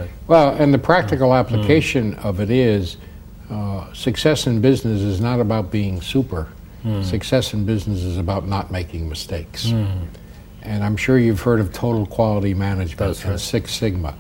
right. Well, and the practical application of it is success in business is not about being super. Success in business is about not making mistakes. And I'm sure you've heard of total quality management and Six Sigma.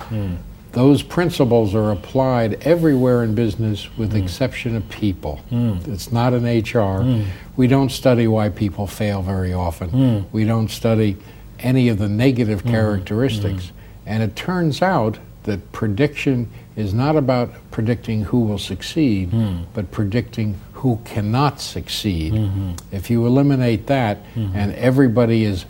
Those principles are applied everywhere in business with the exception of people. It's not in HR. We don't study why people fail very often. We don't study any of the negative characteristics. And it turns out that prediction is not about predicting who will succeed, but predicting who cannot succeed. If you eliminate that and everybody is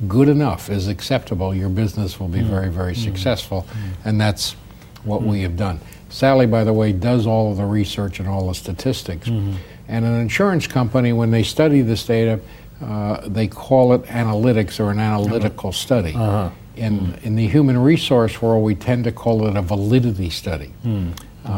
good enough, is acceptable, your business will be very, very successful. And that's what we have done. Sally, by the way, does all of the research and all the statistics. And an insurance company, when they study this data, they call it analytics or an analytical study. In the human resource world, we tend to call it a validity study.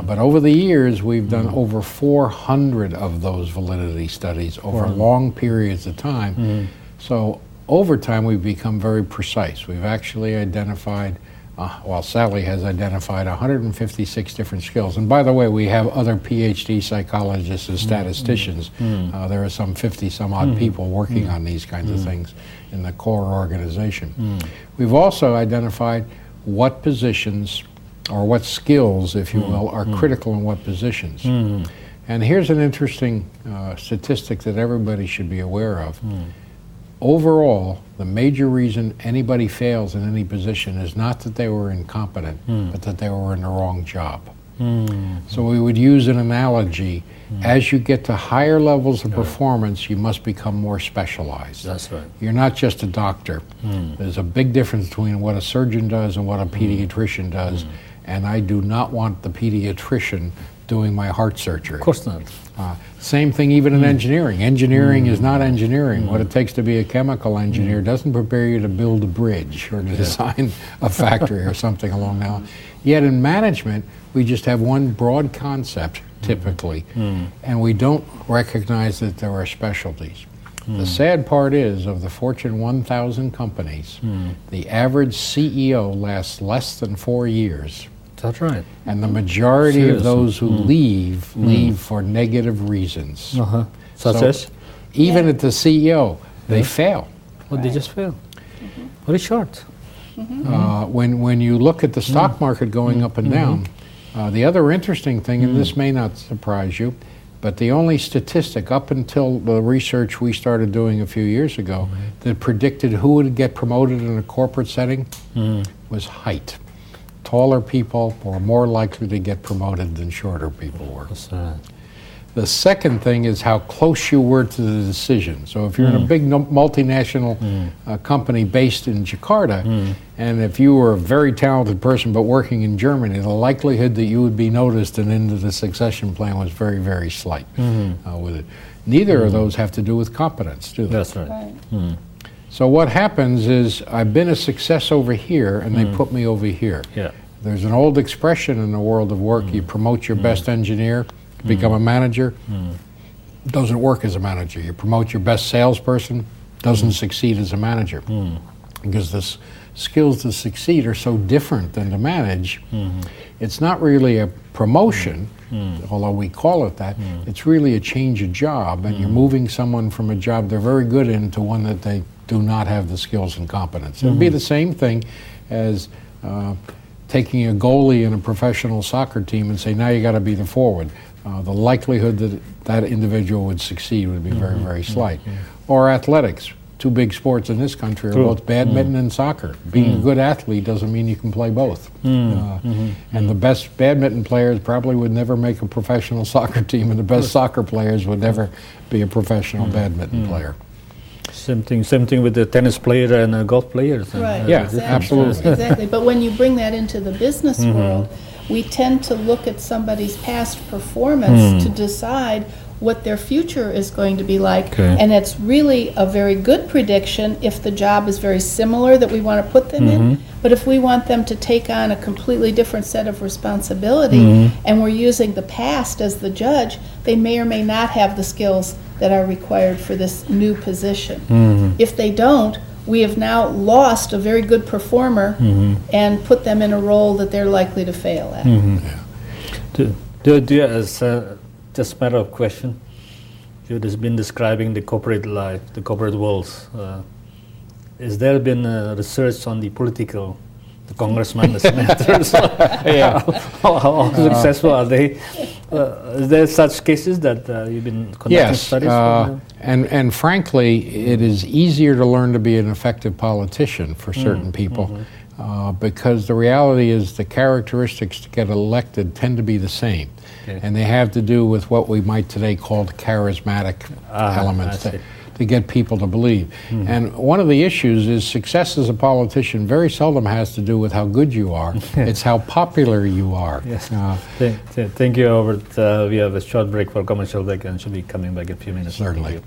But over the years, we've done over 400 of those validity studies over long periods of time. So over time, we've become very precise. We've actually identified, well, Sally has identified 156 different skills. And by the way, we have other PhD psychologists and statisticians. There are some 50-some-odd people working on these kinds of things in the core organization. We've also identified what positions, or what skills, if you will, are critical in what positions. And here's an interesting statistic that everybody should be aware of. Overall, the major reason anybody fails in any position is not that they were incompetent, but that they were in the wrong job. So we would use an analogy. As you get to higher levels of performance, you must become more specialized. That's right. You're not just a doctor. There's a big difference between what a surgeon does and what a pediatrician does. And I do not want the pediatrician doing my heart surgery. Of course not. Same thing even in engineering. Engineering is not engineering. What it takes to be a chemical engineer doesn't prepare you to build a bridge or to design a factory or something along that line. Yet in management, we just have one broad concept, typically, and we don't recognize that there are specialties. The sad part is, of the Fortune 1000 companies, the average CEO lasts less than 4 years. That's right. And the majority of those who leave for negative reasons. Such as? Even at the CEO, they fail. Well, they just fail. Very short. When you look at the stock market going up and down, the other interesting thing, and this may not surprise you, but the only statistic up until the research we started doing a few years ago that predicted who would get promoted in a corporate setting was height. Taller people were more likely to get promoted than shorter people were. The second thing is how close you were to the decision. So if you're in a big multinational company based in Jakarta, and if you were a very talented person but working in Germany, the likelihood that you would be noticed and into the succession plan was very, very slight with it. Neither of those have to do with competence, do they? That's right. So what happens is, I've been a success over here, and they put me over here. There's an old expression in the world of work, you promote your best engineer, become a manager, doesn't work as a manager. You promote your best salesperson, doesn't succeed as a manager. Because the skills to succeed are so different than to manage. It's not really a promotion, although we call it that. It's really a change of job, and you're moving someone from a job they're very good in to one that they do not have the skills and competence. It would be the same thing as taking a goalie in a professional soccer team and say, now you got to be the forward. The likelihood that that individual would succeed would be very, very slight. Or athletics. Two big sports in this country are both badminton and soccer. Being a good athlete doesn't mean you can play both. And the best badminton players probably would never make a professional soccer team, and the best soccer players would never be a professional badminton player. Same thing with the tennis player and a golf player. Right. Yeah, exactly. absolutely. Exactly. But when you bring that into the business world, we tend to look at somebody's past performance to decide what their future is going to be like. And it's really a very good prediction if the job is very similar that we want to put them in. But if we want them to take on a completely different set of responsibility and we're using the past as the judge, they may or may not have the skills that are required for this new position. If they don't, we have now lost a very good performer and put them in a role that they're likely to fail at. Do you, as just a matter of question, you've just been describing the corporate life, the corporate worlds. Has there been research on the political, the congressmen, the senators? How successful are they? Is there such cases that you've been conducting studies on? And frankly, it is easier to learn to be an effective politician for certain people because the reality is the characteristics to get elected tend to be the same. Okay. And they have to do with what we might today call the charismatic elements to get people to believe. And one of the issues is success as a politician very seldom has to do with how good you are. It's how popular you are. Yes. Thank you, Robert. We have a short break for commercial break and should be coming back in a few minutes. Certainly.